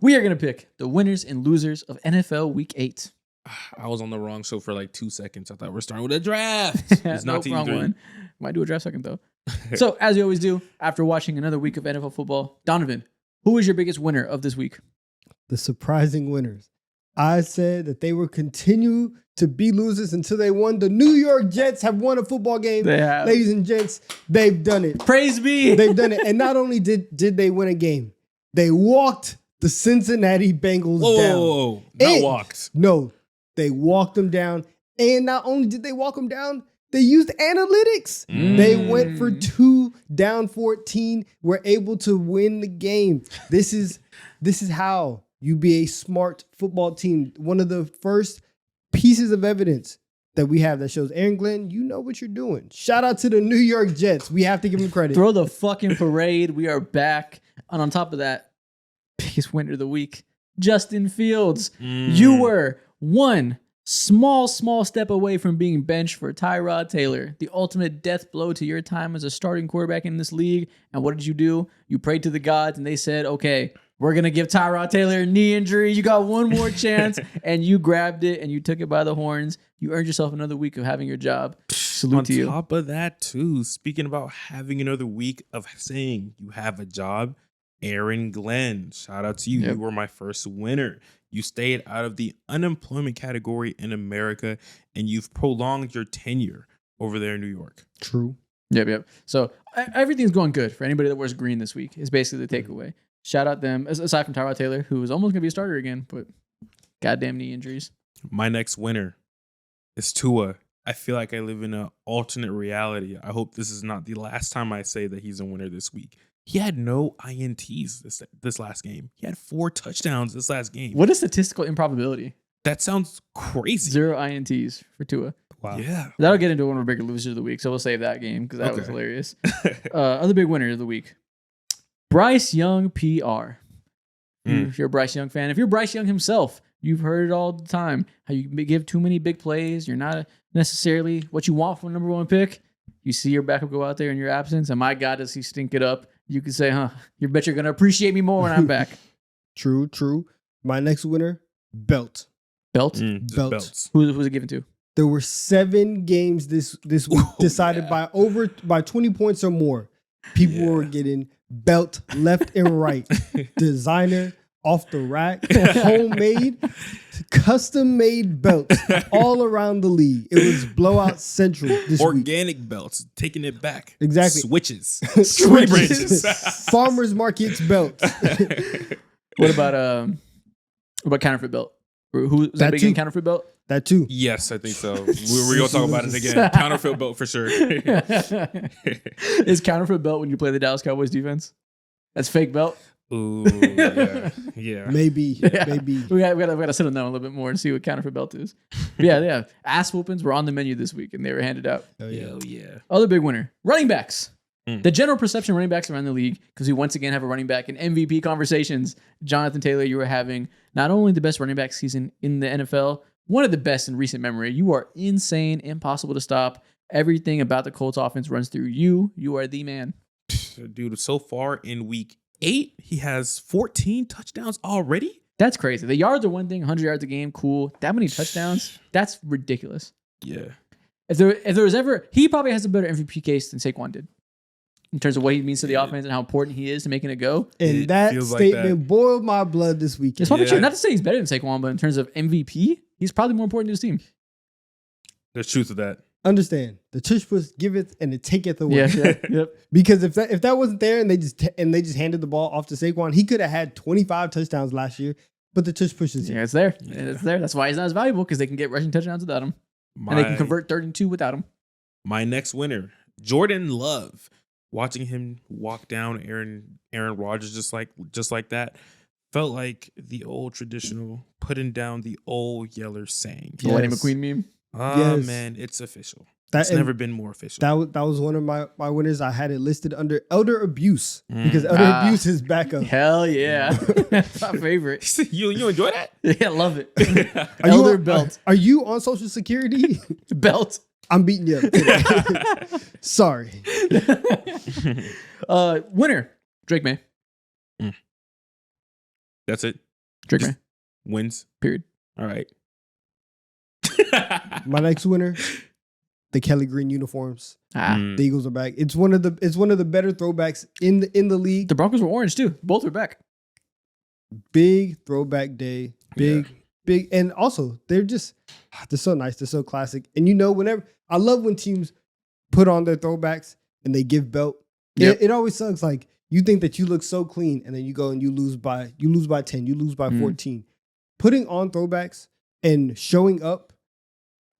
We are going to pick the winners and losers of NFL Week 8. I was on the wrong show for like 2 seconds. I thought we're starting with a draft. It's not Nope, wrong Team 3. one. Might do a draft second, though. So, as we always do, after watching another week of NFL football, Donovan, who is your biggest winner of this week? The surprising winners. I said that they would continue to be losers until they won. The New York Jets have won a football game. They have. Ladies and gents, they've done it. Praise be. They've done it. And not only did they win a game, they walked the Cincinnati Bengals down. Whoa. Not And- walked. No, they walked them down. And not only did they walk them down, they used analytics. They went for 2 down 14, were able to win the game. This is how you be a smart football team. One of the first pieces of evidence that we have that shows, Aaron Glenn, you know what you're doing. Shout out to the New York Jets. We have to give them credit. Throw the fucking parade. We are back. And on top of that, biggest winner of the week, Justin Fields. You were one small step away from being benched for Tyrod Taylor, the ultimate death blow to your time as a starting quarterback in this league. And what did you do? You prayed to the gods and they said, okay, we're going to give Tyrod Taylor a knee injury. You got one more chance. And you grabbed it and you took it by the horns. You earned yourself another week of having your job. Salute to you. On top of that, too, speaking about having another week of saying you have a job, Aaron Glenn, shout out to you. Yep. You were my first winner. You stayed out of the unemployment category in America, and you've prolonged your tenure over there in New York. True. Yep. So everything's going good for anybody that wears green this week is basically the takeaway. Shout out them, aside from Tyrod Taylor, who is almost going to be a starter again, but goddamn knee injuries. My next winner is Tua. I feel like I live in an alternate reality. I hope this is not the last time I say that he's a winner this week. He had no INTs this last game. He had 4 touchdowns this last game. What is statistical improbability? That sounds crazy. 0 INTs for Tua. Wow. Yeah. That'll get into one of our bigger losers of the week, so we'll save that game because that was Okay. hilarious. Other big winner of the week, Bryce Young PR. If you're a Bryce Young fan, if you're Bryce Young himself, you've heard it all the time. How you give too many big plays. You're not necessarily what you want from a number 1 pick. You see your backup go out there in your absence, and my God, does he stink it up. You can say, you bet you're going to appreciate me more when I'm back. True. My next winner, Belt. Belt? Just Belt. belts. Who's it given to? There were 7 games this week decided by 20 points or more. People were getting Belt left and right. Designer, off the rack, homemade, custom made belts all around the league. It was blowout central this week. Organic belts, taking it back. Exactly. Switches. Switches. branches. Farmers markets belts. What about counterfeit belt? Who's that That big too. in counterfeit belt? That too. Yes, I think so. We're going to talk about it again. Counterfeit belt for sure. Is counterfeit belt when you play the Dallas Cowboys defense? That's fake belt. Ooh, yeah. Maybe. We gotta sit on that one a little bit more and see what counterfeit belt is. But yeah. Ass whoopings were on the menu this week and they were handed out. Oh, yeah. Hell yeah. Other big winner, running backs. Mm. The general perception of running backs around the league, because we once again have a running back in MVP conversations. Jonathan Taylor, you are having not only the best running back season in the NFL, one of the best in recent memory. You are insane, impossible to stop. Everything about the Colts offense runs through you. You are the man. Dude, so far in week 8, he has 14 touchdowns already? That's crazy. The yards are one thing, 100 yards a game, cool. That many touchdowns, that's ridiculous. Yeah. If there was ever, he probably has a better MVP case than Saquon did in terms of what he means to the offense and how important he is to making it go. And It that feels like statement that. boiled my blood this weekend. It's probably Yeah. true. Not to say he's better than Saquon, but in terms of MVP, he's probably more important to his team. There's truth to that. Understand, the tush push giveth and it taketh away. Yep. Because if that wasn't there and they just handed the ball off to Saquon, he could have had 25 touchdowns last year. But the tush push is Yeah, it's there. It's there. That's why he's not as valuable, because they can get rushing touchdowns without him. And they can convert 3rd and 2 without him. My next winner, Jordan Love. Watching him walk down Aaron Rodgers just like that felt like the old traditional putting down the old Yeller saying. The Lightning Yes. McQueen meme. Oh Yes. man, it's official. That- It's and never been more official. that was one of my winners. I had it listed under elder abuse because elder Ah. abuse is back up. Hell yeah. That's my favorite. you enjoy that? Yeah, love it. Are you Elder on- belt. Are you on Social Security? Belt. I'm beating you up today. Sorry. Winner, Drake May. That's it. Drake Just May. wins. Period. All right. My next winner, the Kelly Green uniforms. Mm. The Eagles are back. It's one of the better throwbacks in the league. The Broncos were orange too. Both were back. Big throwback day. Big, and also they're so nice. They're so classic. And whenever I love when teams put on their throwbacks and they give belt. Yep. It always sucks. Like you think that you look so clean, and then you go and you lose by 10, you lose by 14. Putting on throwbacks and showing up,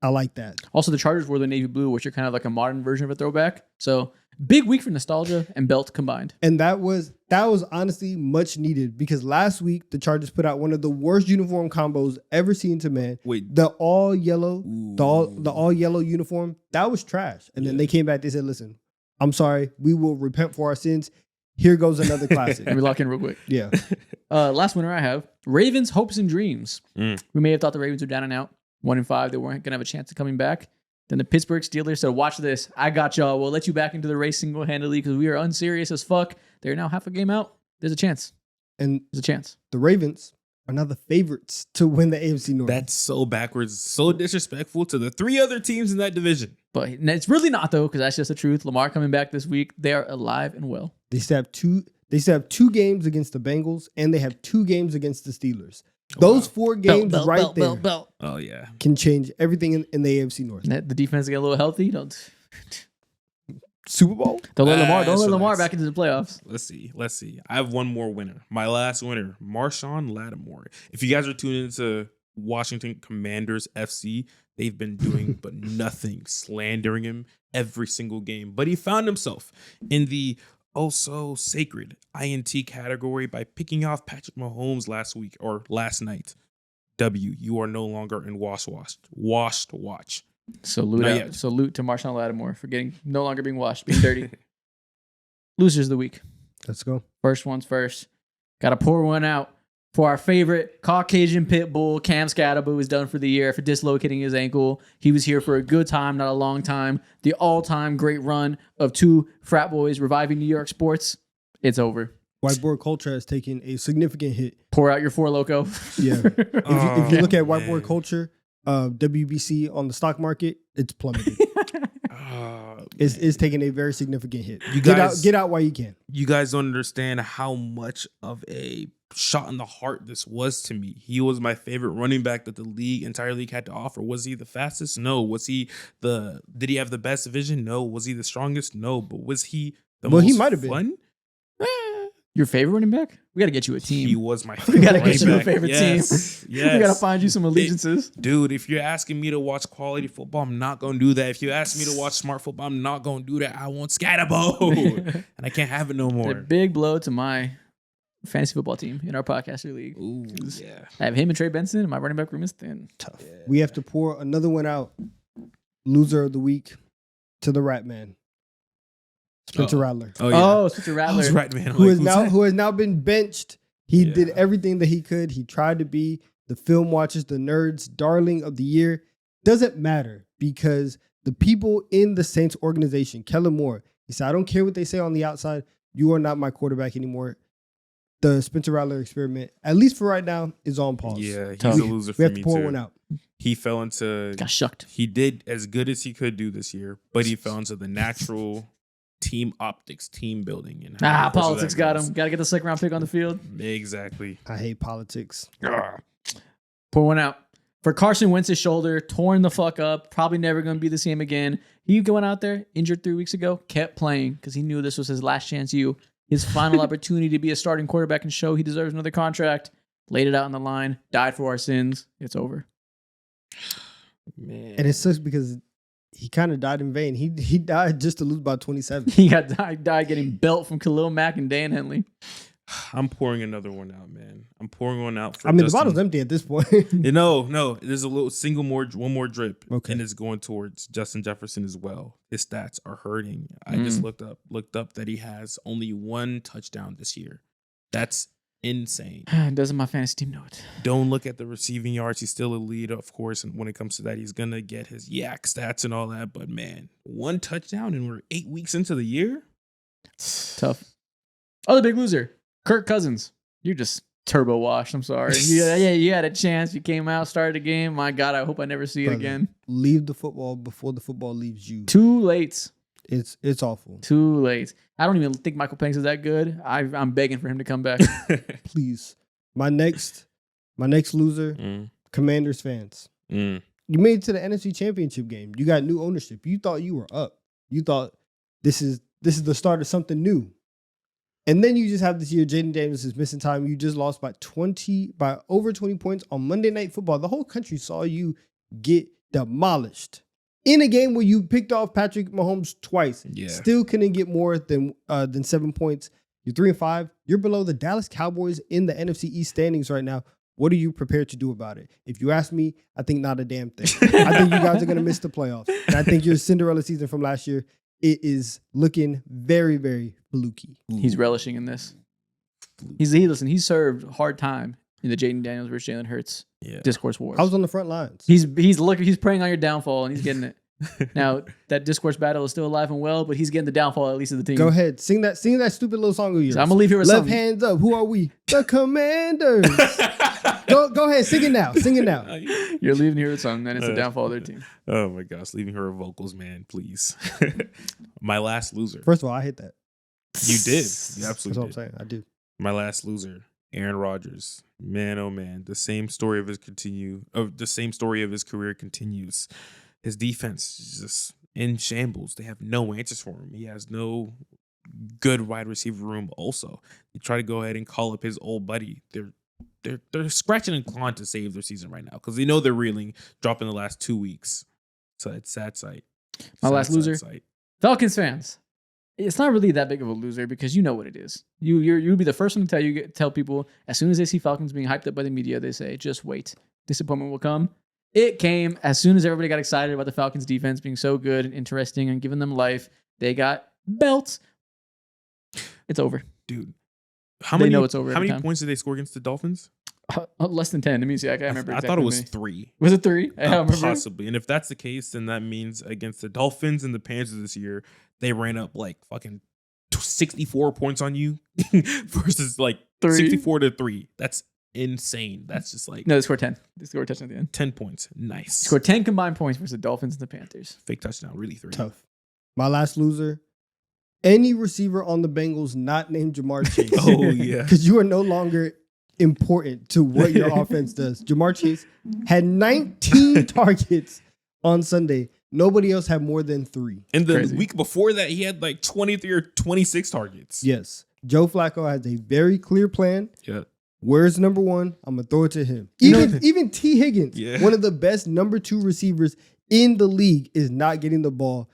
I like that. Also, the Chargers wore the navy blue, which are kind of like a modern version of a throwback. So big week for nostalgia and belt combined. And that was honestly much needed, because last week the Chargers put out one of the worst uniform combos ever seen to man. Wait. The all yellow, Ooh. the all yellow uniform, that was trash. And then they came back, they said, listen, I'm sorry, we will repent for our sins. Here goes another classic. Let me lock in real quick. Yeah. Last winner I have, Ravens hopes and dreams. Mm. We may have thought the Ravens were down and out, 1-5. They weren't gonna have a chance of coming back. Then the Pittsburgh Steelers said, watch this. I got y'all. We'll let you back into the race single-handedly because we are unserious as fuck. They're now half a game out. There's a chance. And There's a chance. the Ravens are now the favorites to win the AFC North. That's so backwards, so disrespectful to the three other teams in that division. But it's really not, though, because that's just the truth. Lamar coming back this week. They are alive and well. They still have two games against the Bengals, and they have 2 games against the Steelers. Those 4 games there Oh, yeah. can change everything in the AFC North. The defense get a little healthy. Don't Super Bowl? let Lamar. Don't That's let Lamar relax. back into the playoffs. Let's see. I have one more winner. My last winner, Marshawn Lattimore. If you guys are tuning into Washington Commanders FC, they've been doing but nothing, slandering him every single game. But he found himself in the so sacred INT category by picking off Patrick Mahomes last night. W, you are no longer in washed watch. Salute Not out. yet. Salute to Marshawn Lattimore for no longer being washed, being dirty. Losers of the week. Let's go. First one's first. Got to pour one out for our favorite Caucasian pit bull, Cam Scatterbo, is done for the year for dislocating his ankle. He was here for a good time, not a long time. The all-time great run of 2 frat boys reviving New York sports. It's over. Whiteboard culture has taken a significant hit. Pour out your 4 Loco. Yeah. If you look at whiteboard man. culture, WBC on the stock market, it's plummeted. Oh, It's taking a very significant hit. You get guys- out, get out while you can. you guys don't understand how much of a shot in the heart this was to me. He was my favorite running back that the entire league had to offer. Was he the fastest? No. Did he have the best vision? No. Was he the strongest? No. But was he the Well, most he might have been. fun? Your favorite running back? We got to get you a He team. was my We favorite got to running get you a back. favorite Yes. team. Yes. We got to find you some allegiances. Dude, if you're asking me to watch quality football, I'm not going to do that. If you ask me to watch smart football, I'm not going to do that. I want Scatterbo. And I can't have it no A more. big blow to my fantasy football team in our podcaster league. Ooh, yeah. I have him and Trey Benson, and my running back room is thin. Tough. We have to pour another one out. Loser of the week to the Rat Man, Spencer Rattler, Oh, yeah. Oh, Spencer I was Rattler. right, man. I'm who like, is who's now that? who has now been benched. He Yeah. did everything that he could. He tried to be the film watchers, the nerds, darling of the year. Doesn't matter, because the people in the Saints organization, Kellen Moore, he said, I don't care what they say on the outside. You are not my quarterback anymore. The Spencer Rattler experiment, at least for right now, is on pause. Yeah, he's Tough. a loser We for have me to pour too. one out. He fell into. Got shucked. He did as good as he could do this year, but he fell into the natural team optics, team building, and how close Politics that got goes. him. Got to get the second round pick on the field. Exactly. I hate politics. Pour one out. For Carson Wentz's shoulder, torn the fuck up, probably never going to be the same again. He went out there, injured 3 weeks ago, kept playing because he knew this was his last chance. His final opportunity to be a starting quarterback and show he deserves another contract. Laid it out on the line, died for our sins. It's over. Man. And it sucks because he kind of died in vain. He died just to lose by 27. He died getting belt from Khalil Mack and Dan Henley. I'm pouring another one out, man. I'm pouring one out for I mean, Justin. the bottle's empty at this point. No. There's a little one more drip. Okay. And it's going towards Justin Jefferson as well. His stats are hurting. I just looked up that he has only 1 touchdown this year. That's insane. Doesn't my fantasy team know it? Don't look at the receiving yards. He's still a lead, of course. And when it comes to that, he's gonna get his yak stats and all that. But man, 1 touchdown and we're 8 weeks into the year. Tough. Other big loser, Kirk Cousins. You're just turbo washed. I'm sorry. You had a chance. You came out, started the game. My God, I hope I never see it Brother, again. Leave the football before the football leaves you. Too late. It's awful. Too late. I don't even think Michael Penix is that good. I'm begging for him to come back. Please. My next loser, Commanders fans. You made it to the NFC Championship game. You got new ownership. You thought you were up. You thought this is the start of something new. And then you just have this year, Jaden Daniels is missing time. You just lost by over 20 points on Monday Night Football. The whole country saw you get demolished in a game where you picked off Patrick Mahomes twice. Yeah. Still couldn't get more than 7 points. You're 3-5. You're below the Dallas Cowboys in the NFC East standings right now. What are you prepared to do about it? If you ask me, I think not a damn thing. I think you guys are going to miss the playoffs. And I think your Cinderella season from last year, it is looking very, very fluky. He's relishing in this. He served hard time in the Jaden Daniels versus Jalen Hurts discourse wars. I was on the front lines. He's preying on your downfall and he's getting it. Now that discourse battle is still alive and well, but he's getting the downfall at least of the team. Go ahead, sing that stupid little song of yours. So I'm gonna leave here with Left something. hands up. Who are we? The Commanders. Go ahead, sing it now. Sing it now. You're leaving here with something, and it's the downfall of their team. Oh my gosh, leaving her vocals, man, please. My last loser. First of all, I hit that. You did. You That's absolutely what I'm did. saying. I do. My last loser, Aaron Rodgers. Man, oh man, the same story of his career continues. His defense is just in shambles. They have no answers for him. He has no good wide receiver room. Also, they try to go ahead and call up his old buddy. They're scratching and clawing to save their season right now because they know they're reeling, dropping the last 2 weeks. So it's sad sight. My Sad, last sad loser? sight. Falcons fans, it's not really that big of a loser because you know what it is. You'll be the first one to tell people as soon as they see Falcons being hyped up by the media, they say, just wait. Disappointment will come. It came as soon as everybody got excited about the Falcons defense being so good and interesting and giving them life. They got belts. It's over. Dude. They know it's over How every many time. points did they score against the Dolphins? Less than 10. Let me see. I can't remember. I exactly thought it how was many. 3. Was it 3? I don't remember. Possibly. And if that's the case, then that means against the Dolphins and the Panthers this year, they ran up like fucking 64 points on you versus like 64-3. That's insane. That's just like No, they scored 10. They scored a touchdown at the end. 10 points. Nice. Scored 10 combined points versus the Dolphins and the Panthers. Fake touchdown. Really 3. Tough. My last loser. Any receiver on the Bengals not named Jamar Chase. Oh, yeah. Because you are no longer important to what your offense does. Jamar Chase had 19 targets on Sunday. Nobody else had more than 3. And the Crazy. week before that, he had like 23 or 26 targets. Yes. Joe Flacco has a very clear plan. Yeah. Where's number 1? I'm going to throw it to him. You know- Even T. Higgins, Yeah. one of the best number 2 receivers in the league, is not getting the ball.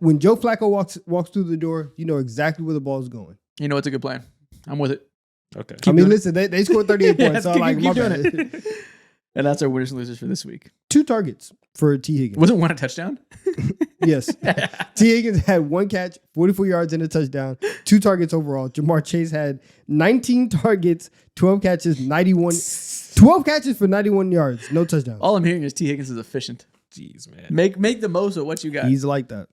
When Joe Flacco walks through the door, you know exactly where the ball is going. You know it's a good plan. I'm with it. Okay. I mean, doing it. listen, they scored 38 Yeah, points. So keep- like, keep my doing bad. it. And that's our winners and losers for this week. 2 targets for T. Higgins. Wasn't one a touchdown? Yes. T. Higgins had 1 catch, 44 yards, and a touchdown. 2 targets overall. Jamar Chase had 19 targets, 12 catches, 12 catches for 91 yards. No touchdowns. All I'm hearing is T. Higgins is efficient. Jeez, man. Make the most of what you got. He's like that.